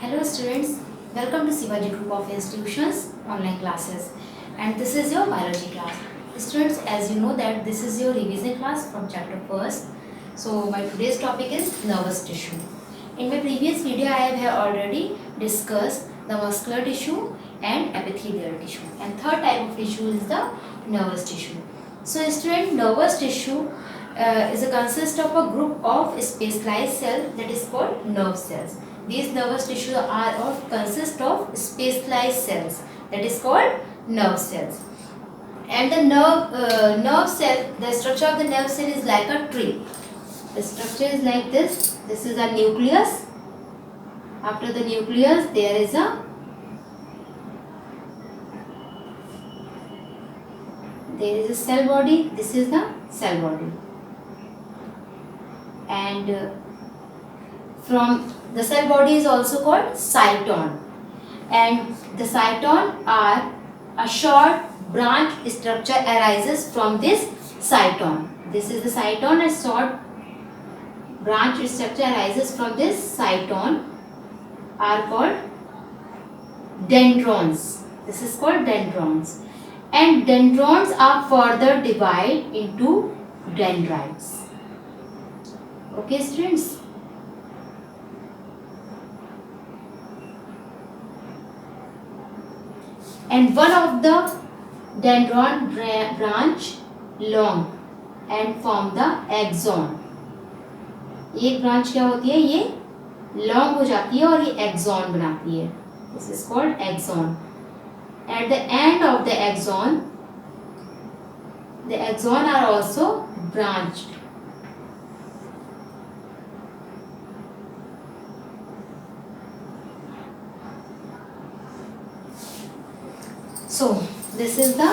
Hello students, welcome to Sivaji Group of Institutions online classes, and this is your biology class. Students, as you know that this is your revision class from chapter first. So my today's topic is nervous tissue. In my previous video I have already discussed the muscular tissue and epithelial tissue, and third type of tissue is the nervous tissue. So student, nervous tissue is a consist of a group of specialized cells that is called nerve cells. These nervous tissue consist of specialized cells that is called nerve cells. And the nerve cell, the structure of the nerve cell is like a tree. The structure is like this. This is a nucleus. After the nucleus, there is a cell body. This is the cell body. And from the cell body is also called cytosol, and the cytosol are a short branch structure arises from this cytosol. This is the cytosol, a short branch structure arises from this cytosol are called dendrons. This is called dendrons, and dendrons are further divided into dendrites. Okay students. And one of the dendron branch long and form the axon. एक branch क्या होती है, ये long हो जाती है और ये एक्सॉन बनाती है. This is called axon. At the end of the axon are also branched. So this is the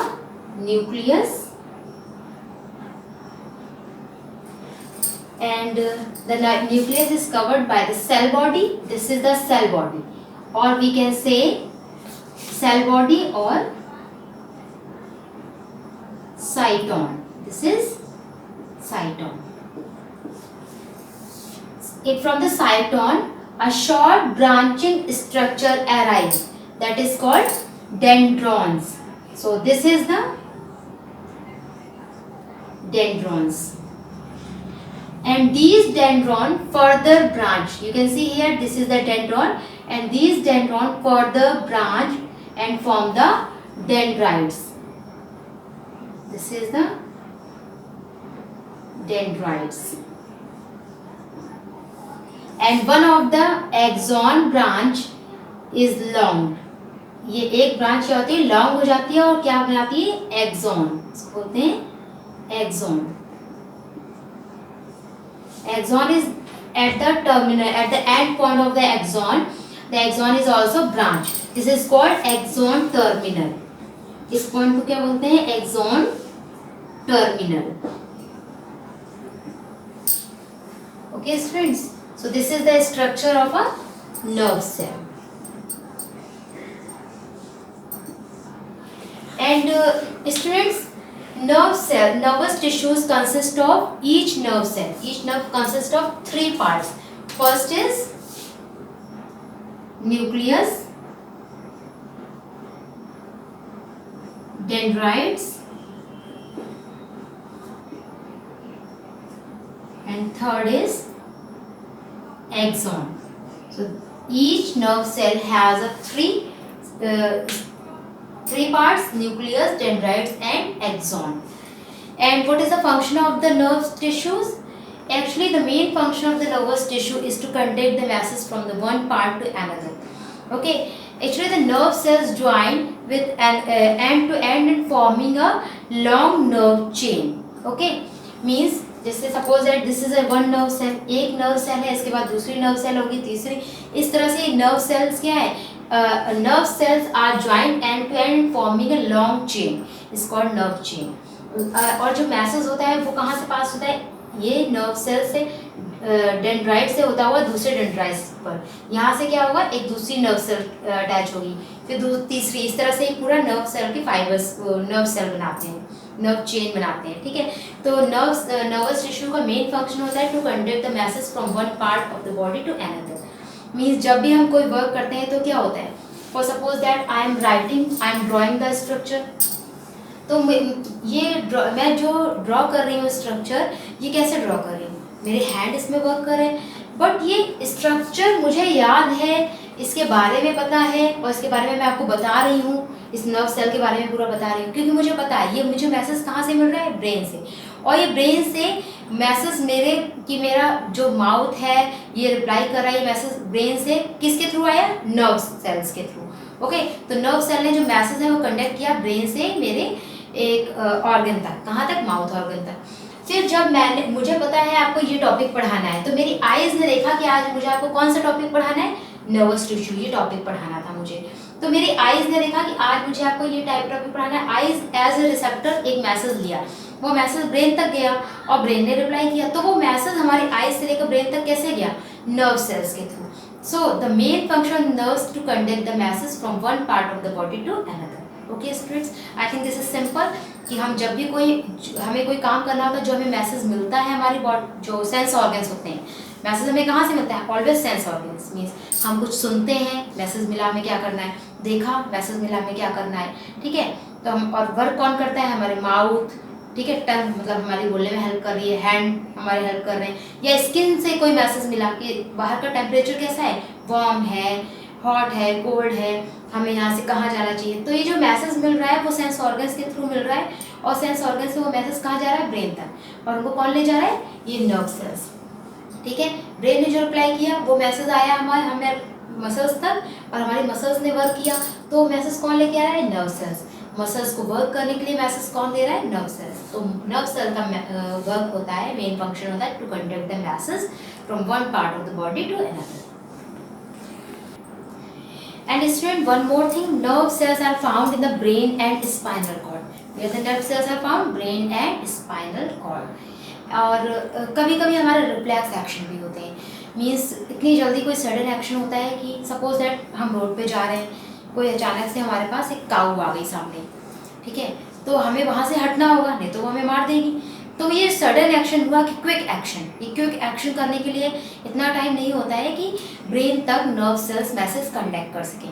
nucleus, and the nucleus is covered by the cell body. This is the cell body, or we can say cell body or cytosol. This is cytosol. From the cytosol, a short branching structure arises that is called dendrons. So this is the dendrons, and these dendron further branch. You can see here, this is the dendron, and these dendron further branch and form the dendrites. This is the dendrites, and one of the axon branch is long. ये एक branch क्या होती है, long हो जाती है और क्या बनाती है, एक्सॉन. इसको बोलते हैं axon. Axon is at the terminal, at the end point of the axon. The axon is also branch. This is called axon terminal. इस पॉइंट को क्या बोलते हैं, axon terminal. Okay students, so this is the structure of a nerve cell. And students, nervous tissues consist of each nerve cell. Each nerve consists of three parts. First is nucleus, dendrites, and third is axon. So each nerve cell has a three parts: nucleus, dendrites, and axon. And what is the function of the nerve tissues? Actually, the main function of the nervous tissue is to conduct the masses from the one part to another. Okay, actually the nerve cells join with an end to end in forming a long nerve chain. Okay, means जैसे suppose that this is a one nerve cell. एक nerve cell है, इसके बाद दूसरी nerve cell होगी, तीसरी. इस तरह से nerve cells क्या है, nerve cells are joined end to end forming a long chain. It's called nerve chain. और जो मैसेज होता है वो कहाँ से पास होता है, ये nerve cell से डेंड्राइट से होता हुआ दूसरे डेंड्राइट्स पर. यहाँ से क्या होगा, एक दूसरी nerve cell अटैच होगी, फिर तीसरी. इस तरह से एक पूरा nerve cell के फाइबर्स nerve cell बनाते हैं, nerve chain बनाते हैं. ठीक है, तो nervous tissue का मेन फंक्शन होता है to conduct the message from one part of the body to another. Means जब भी हम कोई वर्क करते हैं तो क्या होता है, for suppose that I am writing, I am drawing the structure, तो मैं जो ड्रॉ कर रही हूँ स्ट्रक्चर, ये कैसे ड्रॉ कर रही हूँ, मेरे हैंड इसमें वर्क कर रहे हैं, बट ये स्ट्रक्चर मुझे याद है, इसके बारे में पता है, और इसके बारे में मैं आपको बता रही हूँ, इस नर्व सेल के बारे में पूरा बता रही हूँ, क्योंकि मुझे पता है ये मुझे मैसेज कहाँ से मिल रहा है, ब्रेन से, और ये ब्रेन से मैसेज मेरा जो माउथ है ये रिप्लाई कर रहा है, ये मैसेज ब्रेन से किसके थ्रू आया, नर्व सेल्स के थ्रू। ओके, तो नर्व सेल ने जो मैसेज है वो कंडक्ट किया ब्रेन से मेरे एक ऑर्गन तक, कहाँ तक, माउथ ऑर्गन तक। फिर जब मुझे पता है आपको ये टॉपिक पढ़ाना है, तो मेरी आईज ने देखा कि आज मुझे आपको कौन सा टॉपिक पढ़ाना है, नर्वस टिश्यू, ये टॉपिक पढ़ाना था मुझे, तो मेरी आईज ने देखा कि आज मुझे आपको ये टाइप टॉपिक पढ़ाना है। आईज एज ए रिसेप्टर एक मैसेज लिया, वो मैसेज ब्रेन तक गया और ब्रेन ने रिप्लाई किया, तो वो मैसेज हमारी आईज से लेकर ब्रेन तक कैसे गया, नर्व सेल्स के through. So the main function of nerves to conduct the message from one part of the body to another. Okay students, I think this is simple कि हम जब भी हमें कोई काम करना होता है, जो हमें मैसेज मिलता है हमारी बॉडी, जो सेंस ऑर्गन्स होते हैं, मैसेज हमें कहाँ से मिलता है, ऑलवेज सेंस ऑर्गन्स, मीन्स हम कुछ सुनते हैं, मैसेज मिला हमें क्या करना है, देखा मैसेज मिला हमें क्या करना है, ठीक है। तो हम, और वर्क कौन करता है, हमारे माउथ, ठीक है, टंग मतलब हमारी बोलने में हेल्प कर रही है, हैंड हमारे हेल्प कर रहे हैं, या स्किन से कोई मैसेज मिला कि बाहर का टेम्परेचर कैसा है, वार्म है, हॉट है, कोल्ड है, हमें यहाँ से कहाँ जाना चाहिए, तो ये जो मैसेज मिल रहा है वो सेंस ऑर्गन्स के थ्रू मिल रहा है, और सेंस ऑर्गन से वो मैसेज कहाँ जा रहा है, ब्रेन तक, और उनको कौन ले जा रहा है, ये नर्व सेल्स, ठीक है। ब्रेन ने जो रिप्लाई किया वो मैसेज आया हमें मसल्स तक, और हमारी मसल्स ने वर्क किया, तो मैसेज कौन लेके आ रहा है, नर्व सेल्स। मसल्स को वर्क करने के लिए मैसेज कौन दे रहा है, नर्व सेल्स। तो नर्व सेल का वर्क होता है, मेन फंक्शन होता है to conduct the message from one part of the body to another. And student, one more thing, nerve cells are found in the brain and spinal cord. Where the nerve cells are found, brain and spinal cord. और कभी कभी हमारे reflex action भी होते हैं, means इतनी जल्दी कोई सडन एक्शन होता है कि सपोज दैट हम रोड पे जा रहे हैं, कोई अचानक से हमारे पास एक काऊ आ गई सामने, ठीक है, तो हमें वहाँ से हटना होगा, नहीं तो वो हमें मार देगी। तो ये सडन एक्शन हुआ कि क्विक एक्शन, ये क्विक एक्शन करने के लिए इतना टाइम नहीं होता है कि ब्रेन तक नर्व सेल्स मैसेज कंडक्ट कर सकें।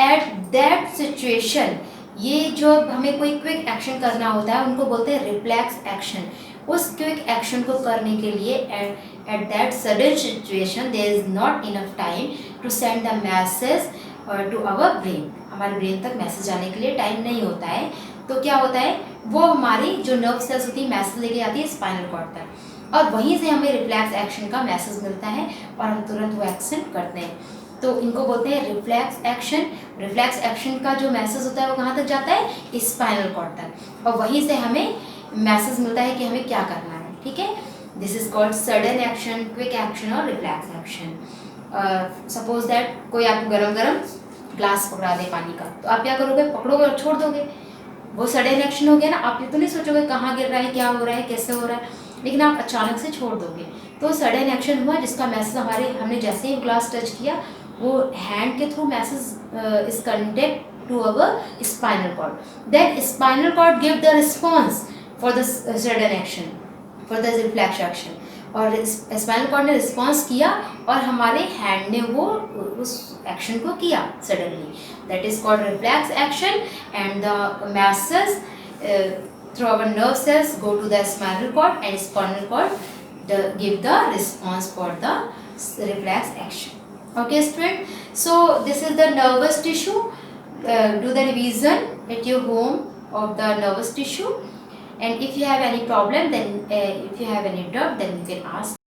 एट दैट सिचुएशन, ये जो हमें कोई क्विक एक्शन करना होता है उनको बोलते हैं रिफ्लेक्स एक्शन। उस क्विक एक्शन को करने के लिए at that sudden situation there is not enough time to send the message to our brain, हमारे ब्रेन तक मैसेज आने के लिए टाइम नहीं होता है। तो क्या होता है, वो हमारी जो नर्व सेल्स होती है मैसेज लेके आती है स्पाइनल कॉर्ड तक, और वहीं से हमें रिफ्लेक्स एक्शन का मैसेज मिलता है और हम तुरंत वो एक्शन करते हैं। तो इनको बोलते हैं रिफ्लेक्स एक्शन। रिफ्लेक्स एक्शन का जो मैसेज होता है वो कहाँ तक जाता है, स्पाइनल कॉर्ड तक, और वहीं से हमें मैसेज मिलता है कि हमें क्या करना है, ठीक है। This is called sudden action, quick action और रिफ्लेक्स एक्शन। सपोज दैट कोई आपको गरम गरम ग्लास पकड़ा दे पानी का, तो आप क्या करोगे, पकड़ोगे और छोड़ दोगे, वो सडन एक्शन हो गया ना। आप ये तो नहीं सोचोगे कहाँ गिर रहा है, क्या हो रहा है, कैसे हो रहा है, लेकिन आप अचानक से छोड़ दोगे, तो सडन एक्शन हुआ जिसका मैसेज हमने जैसे ही ग्लास टच किया, वो हैंड के through message is conduct to our spinal cord. Then spinal cord give the response for the sudden action, for the reflex action, और स्पाइनल कॉर्ड ने रिस्पॉन्स किया और हमारे हैंड ने वो उस एक्शन को किया suddenly. That is called reflex action, and the message through our nerve cells go to the spinal cord, and spinal cord give the response for the reflex action. Okay student, so this is the nervous tissue. Do the revision at your home of the nervous tissue, and if you have any problem, then if you have any doubt, then you can ask